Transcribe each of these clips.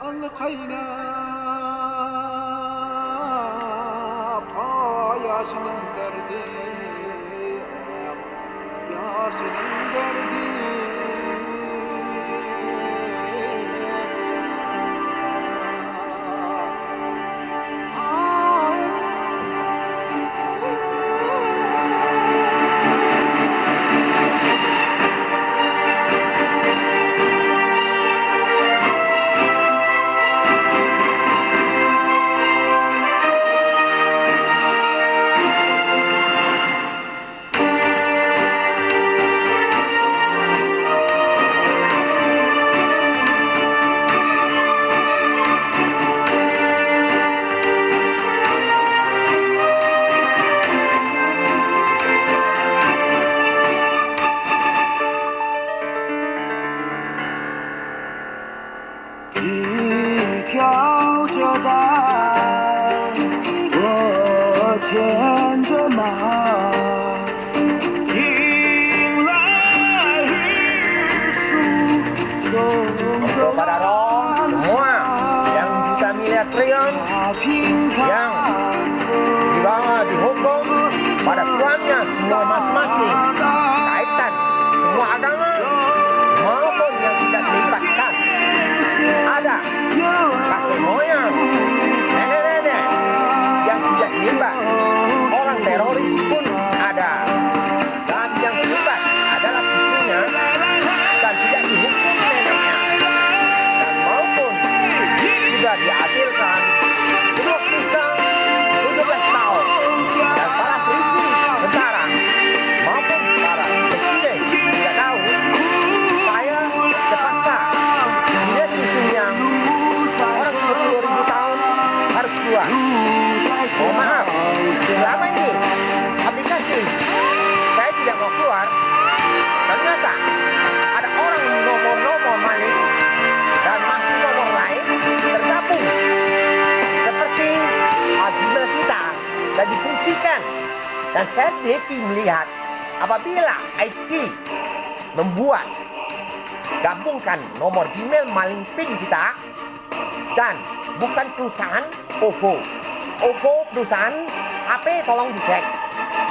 ألقينا paylaşının derdi yaşının derdi一条着带，我牵着马，迎来日出，送走 Kepada roh semua yang juta miliar triliun yang dibawa dihukum pada Tuhannya semua masing-masing kaitan semua agama maupun yang tidak dilibatkan ada kakek moyang nenek-nenek yang tidak terlibat, orang teroris pun ada, dan yang terlibat adalah cucunya dan tidak dihukum neneknya, dan maupun sudah diadilkan semua kisah 17 tahun, dan para polisi, tentara maupun para presiden tidak tahu saya terpaksa dia sistem yang orang 20.000 tahun harus keluar. Oh maaf, selama ini aplikasi saya tidak mau keluar, ternyata ada orang nomor-nomor maling dan masih nomor lain tergabung seperti Gmail kita dan difungsikan. Dan saya teliti melihat apabila IT membuat gabungkan nomor Gmail maling PIN kita dan bukan perusahaan OVO. OVO perusahaan HP tolong dicek.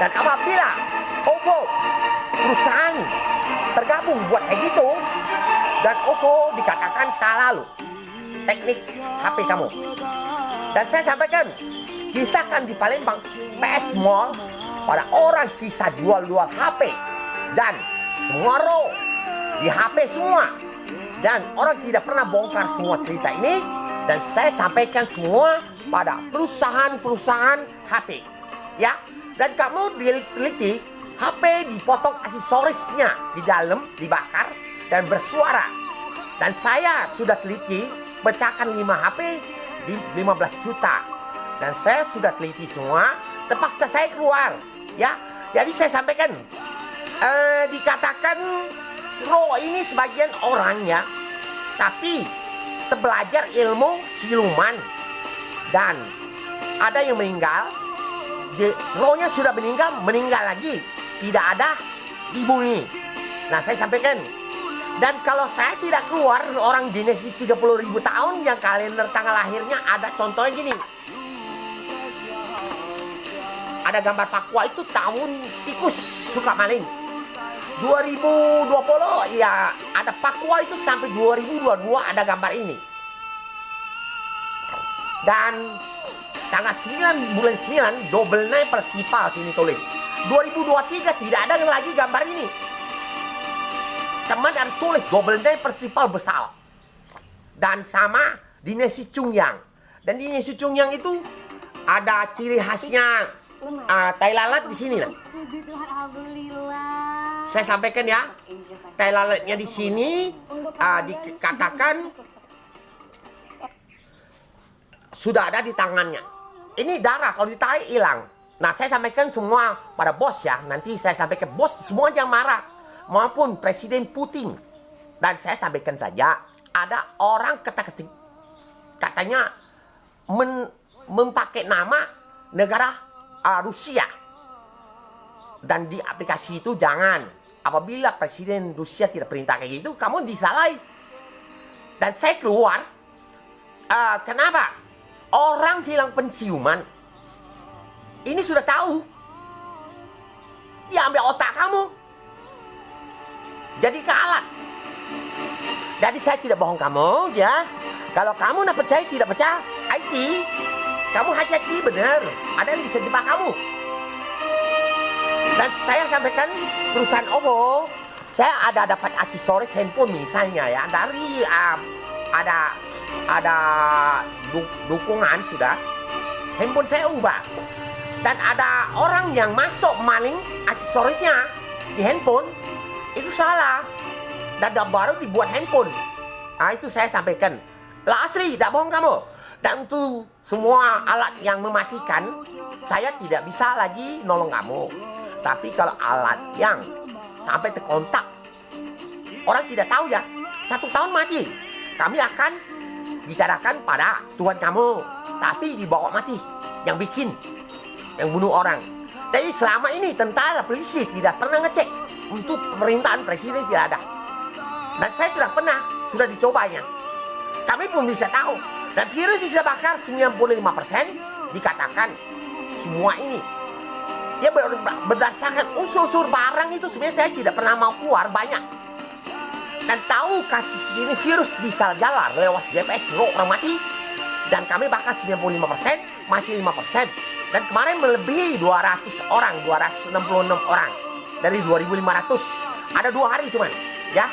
Dan apabila OVO perusahaan tergabung buat kayak gitu dan OVO dikatakan salah lo teknik HP kamu. Dan saya sampaikan kisahkan di Palembang PS Mall pada orang kisah jual-jual HP dan semua roh di HP semua, dan orang tidak pernah bongkar semua cerita ini, dan saya sampaikan semua pada perusahaan-perusahaan HP ya. Dan kamu teliti HP dipotong aksesorisnya di dalam dibakar dan bersuara, dan saya sudah teliti pecahkan 5 HP di 15 juta, dan saya sudah teliti semua, terpaksa saya keluar ya. Jadi saya sampaikan dikatakan roh ini sebagian orang ya, tapi terbelajar ilmu siluman, dan ada yang meninggal, rohnya sudah meninggal lagi, tidak ada di bumi. Nah saya sampaikan, dan kalau saya tidak keluar, orang dinasti 30.000 tahun yang kalender tanggal lahirnya ada contohnya gini. Ada gambar Papua itu tahun tikus suka maling. 2020 ya ada Papua itu sampai 2022 ada gambar ini. Dan tanggal 9 bulan 9 double nine persipal sini tulis. 2023 tidak ada lagi gambar ini. Teman harus tulis double nine persipal besar. Dan sama dinasti Chungyang. Dan dinasti Chungyang itu ada ciri khasnya tai lalat di sini lah. Saya sampaikan ya, tai lalatnya di sini dikatakan sudah ada di tangannya. Ini darah, kalau ditarik hilang. Nah saya sampaikan semua pada bos ya. Nanti saya sampaikan bos semua yang marah maupun Presiden Putin. Dan saya sampaikan saja, ada orang ketik katanya memakai nama negara Rusia. Dan di aplikasi itu jangan. Apabila Presiden Rusia tidak perintah kayak gitu, kamu disalahi. Dan saya keluar Kenapa? Orang hilang penciuman. Ini sudah tahu. Dia ambil otak kamu. Jadi ke alat. Jadi saya tidak bohong kamu, ya. Kalau kamu nak percaya, tidak percaya, IT, kamu hati-hati benar. Ada yang bisa jebak kamu. Dan saya sampaikan perusahaan OVO, saya ada dapat aksesoris handphone misalnya ya, dari ada dukungan sudah, handphone saya ubah. Dan ada orang yang masuk maling aksesorisnya di handphone, itu salah. Dan baru dibuat handphone. Itu saya sampaikan. Lah asli, tak bohong kamu. Dan untuk semua alat yang mematikan, saya tidak bisa lagi nolong kamu. Tapi kalau alat yang sampai terkontak, orang tidak tahu ya, 1 tahun mati, kami akan bicarakan pada Tuhan kamu. Tapi dibawa mati, yang bikin, yang bunuh orang. Jadi selama ini tentara polisi tidak pernah ngecek. Untuk pemerintahan presiden tidak ada. Dan saya sudah dicobanya. Kami pun bisa tahu. Dan virus bisa bakar 95%, dikatakan semua ini. Ya berdasarkan unsur-unsur barang itu sebenarnya saya tidak pernah mau keluar banyak. Dan tahu kasus ini virus bisa jalan lewat GPS orang mati. Dan kami bakar 95%, masih 5%. Dan kemarin melebihi 200 orang, 266 orang. Dari 2.500. Ada 2 hari cuman, ya.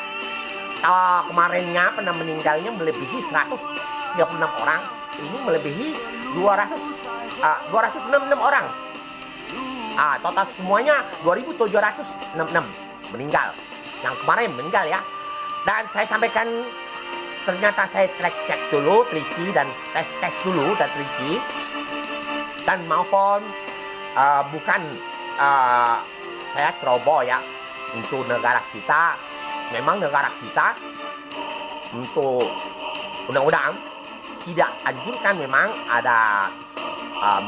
Kemarinnya pernah meninggalnya melebihi 136 orang. Ini melebihi 266 orang. Total semuanya 2.766 meninggal. Yang kemarin meninggal ya. Dan saya sampaikan, ternyata saya cek dulu, teliti dan tes dulu dan teliti. Dan maupun bukan saya ceroboh ya untuk negara kita. Memang negara kita untuk undang-undang tidak anjurkan memang ada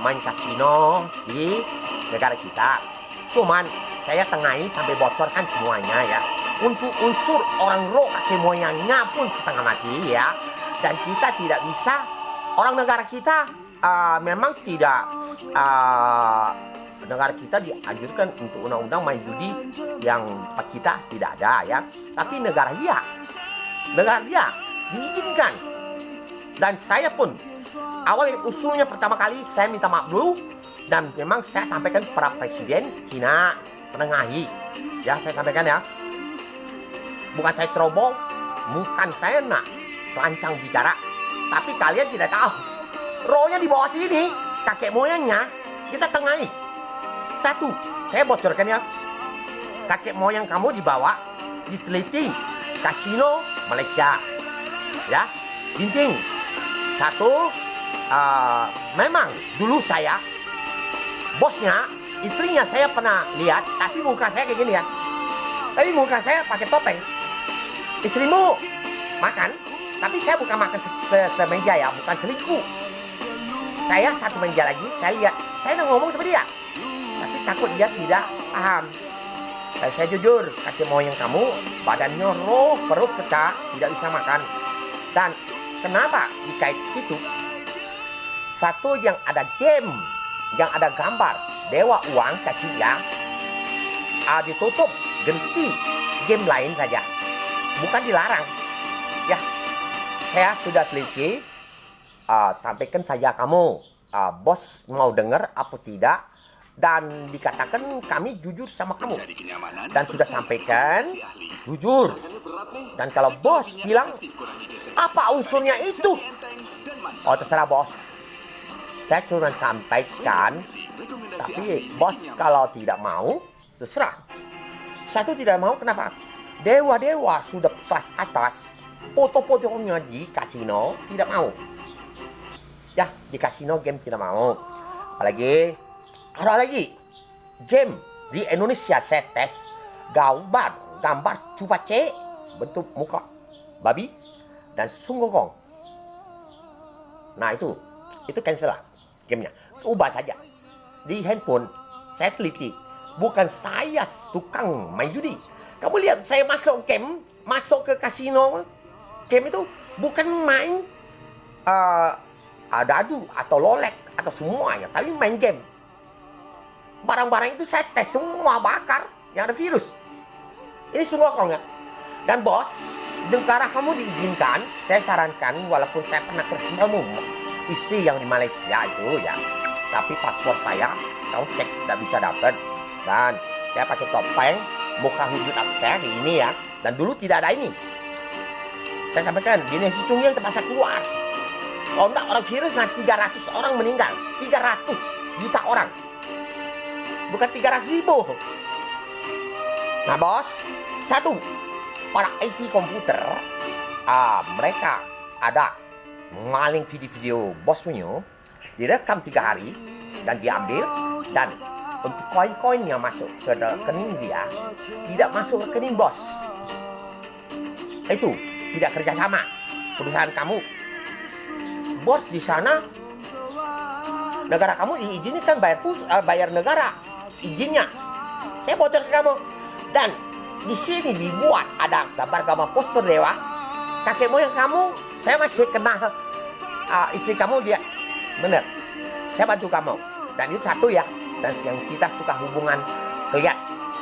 main kasino di negara kita. Cuman saya tengahi sampai bocorkan semuanya ya. Untuk unsur orang roh kakek moyangnya pun setengah mati ya. Dan kita tidak bisa, orang negara kita memang tidak, negara kita dianjurkan untuk undang-undang main judi yang kita tidak ada ya. Tapi negara dia diizinkan. Dan saya pun awal usulnya pertama kali saya minta maaf dulu. Dan memang saya sampaikan kepada Presiden Cina menengahi. Ya saya sampaikan ya. Bukan saya ceroboh, bukan saya nak lancang bicara. Tapi kalian tidak tahu. Rohnya di bawah sini, kakek moyangnya kita tengahi. Satu, saya bocorkan ya. Kakek moyang kamu dibawa, diteliti kasino Malaysia. Ya, ginting. Satu, memang dulu saya, bosnya, istrinya saya pernah lihat, tapi muka saya kayak gini ya. Tapi muka saya pakai topeng. Istrimu makan, tapi saya bukan makan semeja ya, bukan selingkuh. Saya satu meja lagi, saya lihat, saya udah ngomong sama dia. Tapi takut dia tidak paham. Saya jujur, kakek moyang kamu badannya roh, perut kecak, tidak bisa makan. Dan kenapa dikait itu? Satu yang ada game, yang ada gambar dewa uang kasih ya, ditutup, ganti game lain saja, bukan dilarang. Ya, saya sudah teliti, sampaikan saja kamu, bos mau dengar apa tidak. Dan dikatakan kami jujur sama kamu. Dan sudah sampaikan jujur. Dan kalau bos bilang apa unsurnya itu, oh terserah bos. Saya sudah sampaikan. Tapi bos kalau tidak mau, terserah. Saya tuh tidak mau, kenapa? Dewa-dewa sudah kelas atas, foto-fotonya di kasino tidak mau. Ya, di kasino game tidak mau. Apalagi ada lagi game di Indonesia, saya tes gambar cupace bentuk muka babi dan sunggokong. Nah itu cancel lah gamenya, ubah saja di handphone. Saya teliti, bukan saya tukang main judi. Kamu lihat saya masuk game, masuk ke kasino, game itu bukan main dadu atau lolek atau semuanya, tapi main game. Barang-barang itu saya tes semua bakar yang ada virus. Ini sungokong ya. Dan bos, negara kamu diizinkan, saya sarankan walaupun saya pernah ketemu istri yang di Malaysia itu ya, tapi paspor saya kamu cek tidak bisa dapat. Dan saya pakai topeng, muka wujud saya di ini ya. Dan dulu tidak ada ini. Saya sampaikan, di Nasi Cungyang terpaksa keluar. Kalau enggak orang virus, 300 orang meninggal. 300 juta orang. Bukan 300.000. Nah bos, satu, para IT komputer, mereka ada maling video-video bos punya, direkam 3 hari, dan diambil, dan untuk koin-koin yang masuk ke rekening dia, tidak masuk rekening bos. Itu, tidak kerjasama perusahaan kamu. Bos di sana, negara kamu diizinkan bayar negara izinnya. Saya bocor ke kamu. Dan di sini dibuat ada gambar-gambar poster dewa, kakek moyang kamu. Saya masih kenal istri kamu, dia bener. Saya bantu kamu. Dan itu satu ya. Dan yang kita suka hubungan lihat.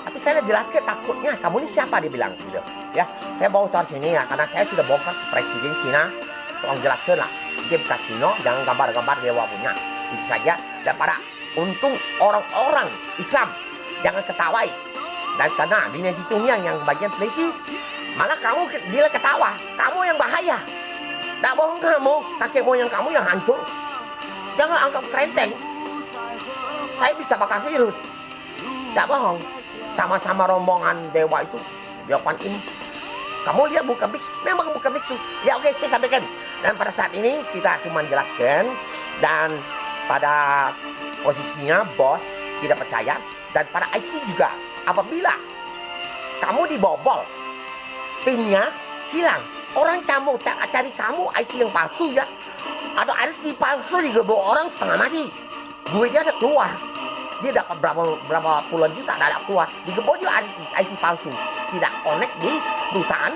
Tapi saya jelaskan takutnya kamu ini siapa, dia bilang gitu. Ya, saya bocor sini ya karena saya sudah bongkar ke Presiden Cina. Tolong jelaskan lah. Game kasino jangan gambar-gambar dewa punya. Itu saja. Dan para untung orang-orang Islam jangan ketawai. Dan karena di Nasi Cungyang yang bagian teliti, malah kamu bila ketawa, kamu yang bahaya. Tak bohong kamu, kakek moyang kamu yang hancur. Jangan anggap kerenteng. Saya bisa bakar virus. Tak bohong. Sama-sama rombongan dewa itu, Dewa ini. Kamu lihat bukan biksu, memang bukan biksu. Ya oke, saya sampaikan. Dan pada saat ini kita cuma jelaskan. Dan pada posisinya bos tidak percaya. Dan para IT juga, apabila kamu dibobol, pinnya hilang. Orang kamu cari kamu IT yang palsu ya. Ada IT palsu digebuk orang setengah mati. Duitnya ada keluar. Dia dapat berapa puluhan juta, ada keluar. Digebuk juga IT palsu. Tidak connect di perusahaan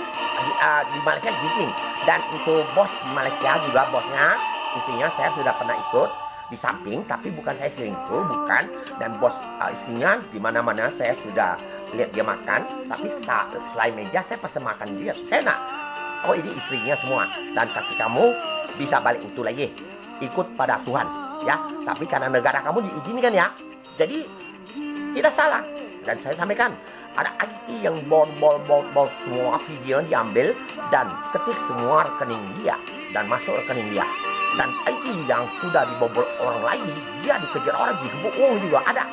di Malaysia gitu. Dan untuk bos di Malaysia juga, bosnya, istrinya saya sudah pernah ikut di samping, tapi bukan saya selingkuh, bukan. Dan bos istrinya di mana-mana saya sudah lihat dia makan, tapi selain meja saya pesan makan dia. Saya nak, oh ini istrinya semua. Dan kaki kamu bisa balik utuh lagi, ikut pada Tuhan ya. Tapi karena negara kamu diizinkan ya, jadi tidak salah. Dan saya sampaikan, ada IT yang bol semua video diambil dan ketik semua rekening dia dan masuk rekening dia. Dan IT yang sudah dibobol orang lagi, dia dikejar orang, digebuk uang juga ada.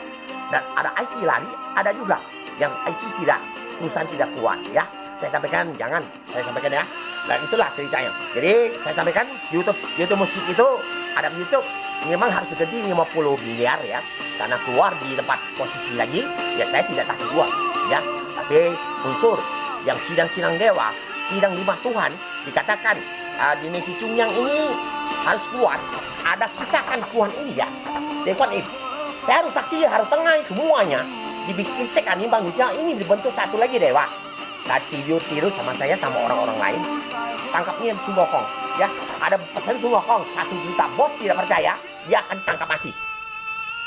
Dan ada IT lari, ada juga yang IT tidak, perusahaan tidak kuat ya. Saya sampaikan, jangan, saya sampaikan ya. Dan itulah ceritanya. Jadi saya sampaikan, YouTube musik itu ada YouTube memang harus ganti 50 miliar ya. Karena keluar di tempat posisi lagi, ya saya tidak takut uang ya. Tapi unsur yang sidang dewa, sidang 5 Tuhan, dikatakan di Nasi Cungyang ini harus keluar. Ada kisahkan Tuhan ini ya. Dewan ini, saya harus saksi, harus tengah semuanya. Dibikin sekan Bang Bisa ini dibentuk satu lagi dewa. Dan tidur sama saya sama orang-orang lain. Tangkapnya Sungokong ya. Ada pesan Sungokong 1 juta. Bos tidak percaya, dia akan tangkap mati.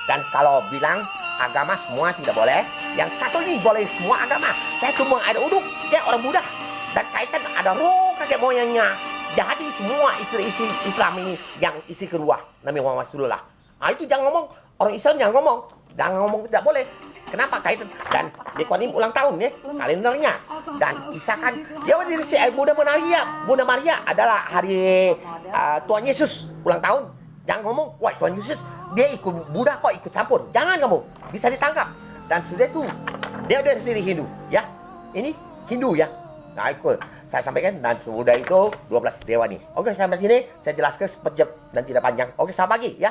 Dan kalau bilang agama semua tidak boleh, yang satu ini boleh semua agama. Saya semua ada uduk, dia orang Buddha. Dan kaitan ada roh kakek moyangnya. Jadi semua istri-istri Islam ini yang isi kedua Nabi Muhammad Rasulullah. Itu jangan ngomong, orang Islam jangan ngomong. Jangan ngomong, tidak boleh. Kenapa kaitan? Dan di Kuanim ulang tahun ya, kalendernya. Dan kisahkan dia berdiri si Bunda Maria adalah hari Tuhan Yesus ulang tahun. Jangan ngomong, wah Tuhan Yesus dia ikut Buddha kok ikut campur. Jangan kamu, bisa ditangkap. Dan sudah itu dia dari sini Hindu ya. Ini Hindu ya. Nah ikut saya sampaikan, dan sudah itu 12 dewa nih. Oke, sampai sini saya jelaskan sekejap dan tidak panjang. Oke, selamat pagi ya.